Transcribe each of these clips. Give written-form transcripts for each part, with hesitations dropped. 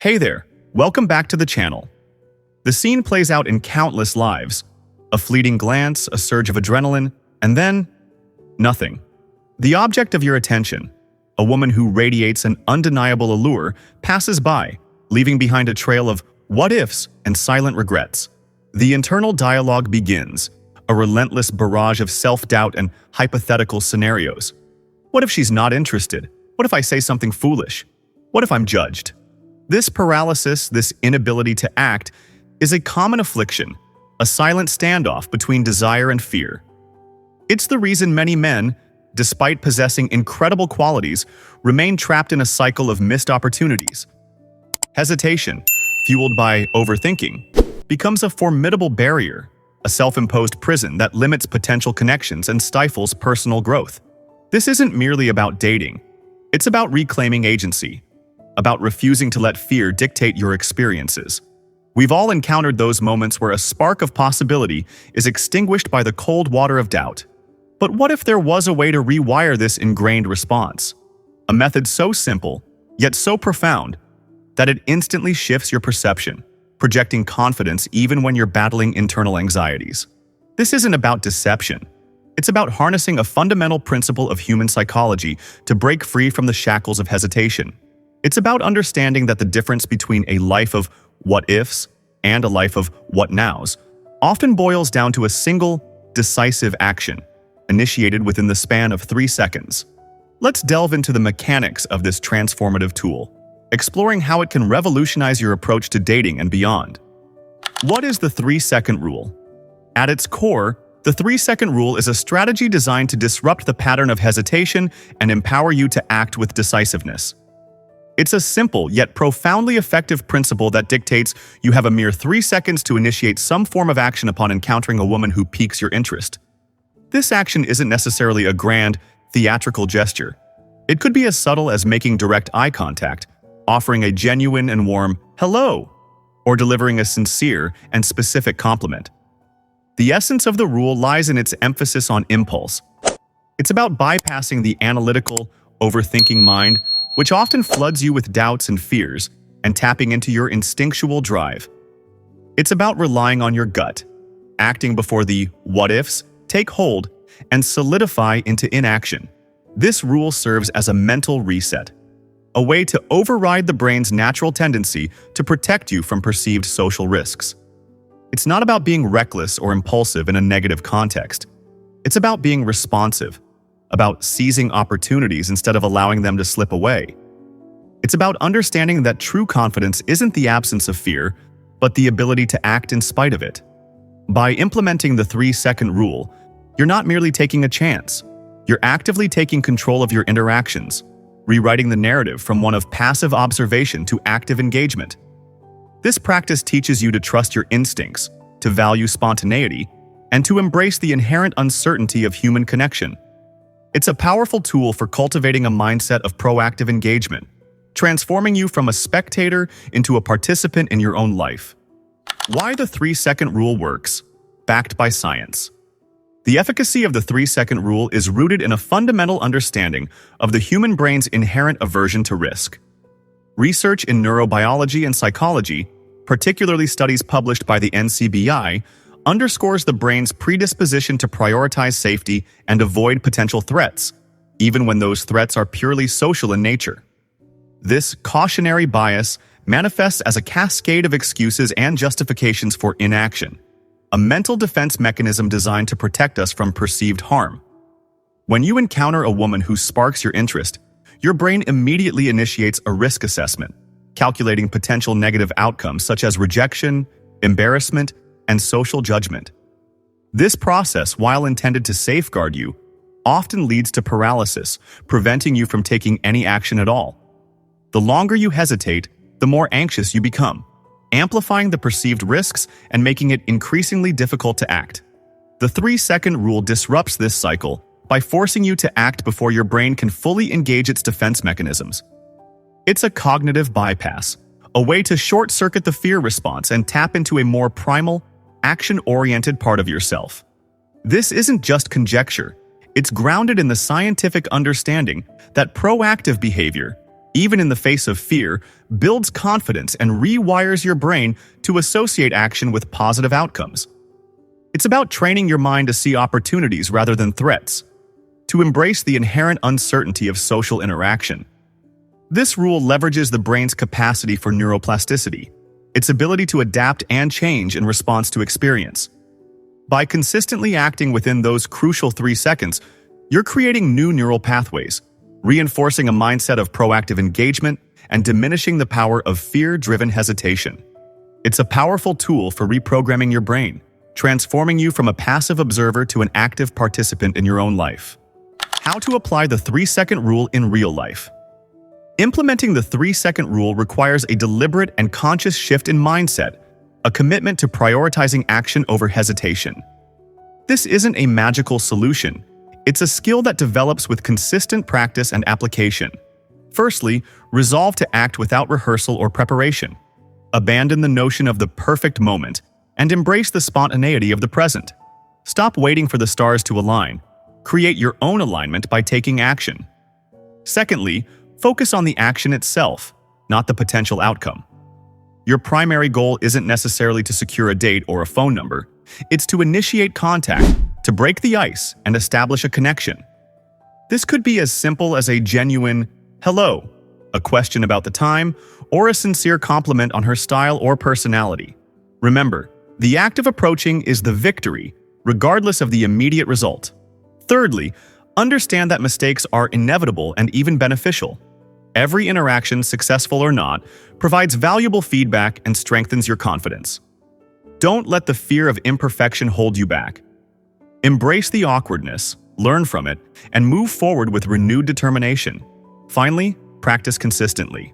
Hey there, welcome back to the channel. The scene plays out in countless lives. A fleeting glance, a surge of adrenaline, and then nothing. The object of your attention, a woman who radiates an undeniable allure, passes by, leaving behind a trail of what-ifs and silent regrets. The internal dialogue begins, a relentless barrage of self-doubt and hypothetical scenarios. What if she's not interested? What if I say something foolish? What if I'm judged? This paralysis, this inability to act, is a common affliction, a silent standoff between desire and fear. It's the reason many men, despite possessing incredible qualities, remain trapped in a cycle of missed opportunities. Hesitation, fueled by overthinking, becomes a formidable barrier, a self-imposed prison that limits potential connections and stifles personal growth. This isn't merely about dating. It's about reclaiming agency, about refusing to let fear dictate your experiences. We've all encountered those moments where a spark of possibility is extinguished by the cold water of doubt. But what if there was a way to rewire this ingrained response? A method so simple, yet so profound, that it instantly shifts your perception, projecting confidence even when you're battling internal anxieties. This isn't about deception. It's about harnessing a fundamental principle of human psychology to break free from the shackles of hesitation. It's about understanding that the difference between a life of what-ifs and a life of what-nows often boils down to a single, decisive action, initiated within the span of 3 seconds. Let's delve into the mechanics of this transformative tool, exploring how it can revolutionize your approach to dating and beyond. What is the 3-second rule? At its core, the 3-second rule is a strategy designed to disrupt the pattern of hesitation and empower you to act with decisiveness. It's a simple yet profoundly effective principle that dictates you have a mere 3 seconds to initiate some form of action upon encountering a woman who piques your interest. This action isn't necessarily a grand, theatrical gesture. It could be as subtle as making direct eye contact, offering a genuine and warm "hello," or delivering a sincere and specific compliment. The essence of the rule lies in its emphasis on impulse. It's about bypassing the analytical, overthinking mind, which often floods you with doubts and fears, and tapping into your instinctual drive. It's about relying on your gut, acting before the what-ifs take hold and solidify into inaction. This rule serves as a mental reset, a way to override the brain's natural tendency to protect you from perceived social risks. It's not about being reckless or impulsive in a negative context. It's about being responsive, about seizing opportunities instead of allowing them to slip away. It's about understanding that true confidence isn't the absence of fear, but the ability to act in spite of it. By implementing the 3-second rule, you're not merely taking a chance. You're actively taking control of your interactions, rewriting the narrative from one of passive observation to active engagement. This practice teaches you to trust your instincts, to value spontaneity, and to embrace the inherent uncertainty of human connection. It's a powerful tool for cultivating a mindset of proactive engagement, transforming you from a spectator into a participant in your own life. Why the 3-second rule works, backed by science. The efficacy of the 3-second rule is rooted in a fundamental understanding of the human brain's inherent aversion to risk. Research in neurobiology and psychology, particularly studies published by the NCBI, underscores the brain's predisposition to prioritize safety and avoid potential threats, even when those threats are purely social in nature. This cautionary bias manifests as a cascade of excuses and justifications for inaction, a mental defense mechanism designed to protect us from perceived harm. When you encounter a woman who sparks your interest, your brain immediately initiates a risk assessment, calculating potential negative outcomes such as rejection, embarrassment, and social judgment. This process, while intended to safeguard you, often leads to paralysis, preventing you from taking any action at all. The longer you hesitate, the more anxious you become, amplifying the perceived risks and making it increasingly difficult to act. The 3-second rule disrupts this cycle by forcing you to act before your brain can fully engage its defense mechanisms. It's a cognitive bypass, a way to short-circuit the fear response and tap into a more primal, action-oriented part of yourself. This isn't just conjecture. It's grounded in the scientific understanding that proactive behavior, even in the face of fear, builds confidence and rewires your brain to associate action with positive outcomes. It's about training your mind to see opportunities rather than threats, to embrace the inherent uncertainty of social interaction. This rule leverages the brain's capacity for neuroplasticity, its ability to adapt and change in response to experience. By consistently acting within those crucial 3 seconds, you're creating new neural pathways, reinforcing a mindset of proactive engagement and diminishing the power of fear-driven hesitation. It's a powerful tool for reprogramming your brain, transforming you from a passive observer to an active participant in your own life. How to apply the 3-second rule in real life. Implementing the 3-second rule requires a deliberate and conscious shift in mindset, a commitment to prioritizing action over hesitation. This isn't a magical solution. It's a skill that develops with consistent practice and application. Firstly, resolve to act without rehearsal or preparation. Abandon the notion of the perfect moment and embrace the spontaneity of the present. Stop waiting for the stars to align. Create your own alignment by taking action. Secondly, focus on the action itself, not the potential outcome. Your primary goal isn't necessarily to secure a date or a phone number. It's to initiate contact, to break the ice, and establish a connection. This could be as simple as a genuine hello, a question about the time, or a sincere compliment on her style or personality. Remember, the act of approaching is the victory, regardless of the immediate result. Thirdly, understand that mistakes are inevitable and even beneficial. Every interaction, successful or not, provides valuable feedback and strengthens your confidence. Don't let the fear of imperfection hold you back. Embrace the awkwardness, learn from it, and move forward with renewed determination. Finally, practice consistently.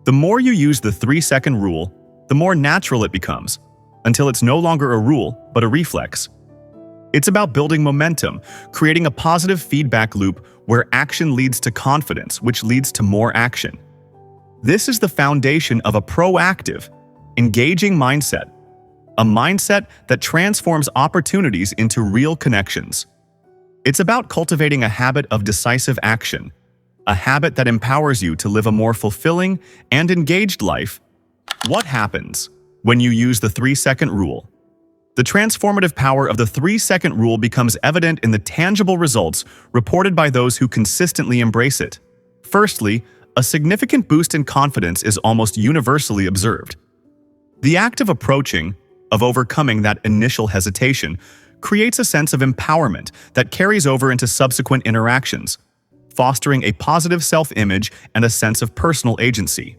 The more you use the 3-second rule, the more natural it becomes, until it's no longer a rule, but a reflex. It's about building momentum, creating a positive feedback loop where action leads to confidence, which leads to more action. This is the foundation of a proactive, engaging mindset, a mindset that transforms opportunities into real connections. It's about cultivating a habit of decisive action, a habit that empowers you to live a more fulfilling and engaged life. What happens when you use the 3-second rule? The transformative power of the 3-second rule becomes evident in the tangible results reported by those who consistently embrace it. Firstly, a significant boost in confidence is almost universally observed. The act of approaching, of overcoming that initial hesitation, creates a sense of empowerment that carries over into subsequent interactions, fostering a positive self-image and a sense of personal agency.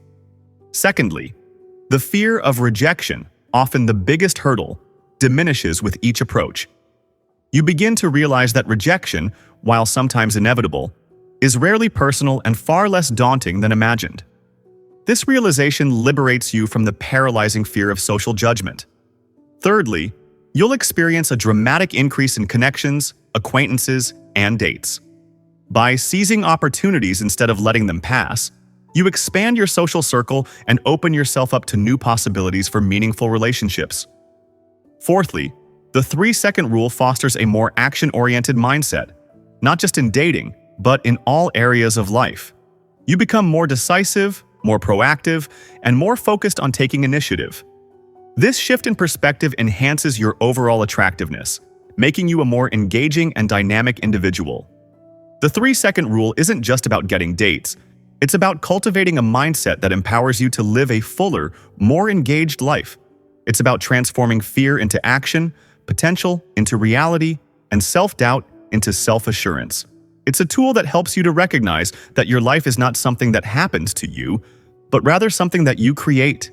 Secondly, the fear of rejection, often the biggest hurdle, diminishes with each approach. You begin to realize that rejection, while sometimes inevitable, is rarely personal and far less daunting than imagined. This realization liberates you from the paralyzing fear of social judgment. Thirdly, you'll experience a dramatic increase in connections, acquaintances, and dates. By seizing opportunities instead of letting them pass, you expand your social circle and open yourself up to new possibilities for meaningful relationships. Fourthly, the 3-second rule fosters a more action-oriented mindset, not just in dating, but in all areas of life. You become more decisive, more proactive, and more focused on taking initiative. This shift in perspective enhances your overall attractiveness, making you a more engaging and dynamic individual. The 3-second rule isn't just about getting dates. It's about cultivating a mindset that empowers you to live a fuller, more engaged life. It's about transforming fear into action, potential into reality, and self-doubt into self-assurance. It's a tool that helps you to recognize that your life is not something that happens to you, but rather something that you create.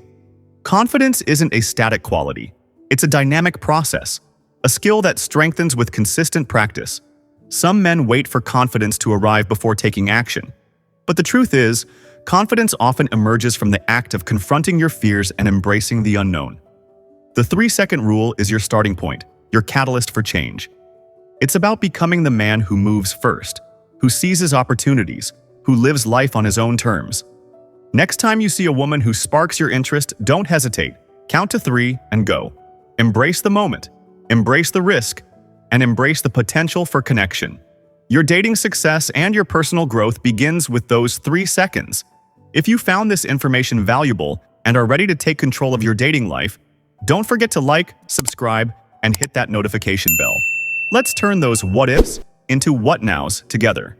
Confidence isn't a static quality. It's a dynamic process, a skill that strengthens with consistent practice. Some men wait for confidence to arrive before taking action. But the truth is, confidence often emerges from the act of confronting your fears and embracing the unknown. The 3-second rule is your starting point, your catalyst for change. It's about becoming the man who moves first, who seizes opportunities, who lives life on his own terms. Next time you see a woman who sparks your interest, don't hesitate. Count to 3 and go. Embrace the moment, embrace the risk, and embrace the potential for connection. Your dating success and your personal growth begins with those 3 seconds. If you found this information valuable and are ready to take control of your dating life, don't forget to like, subscribe, and hit that notification bell. Let's turn those what-ifs into what-nows together.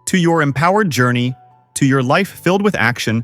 To your empowered journey, to your life filled with action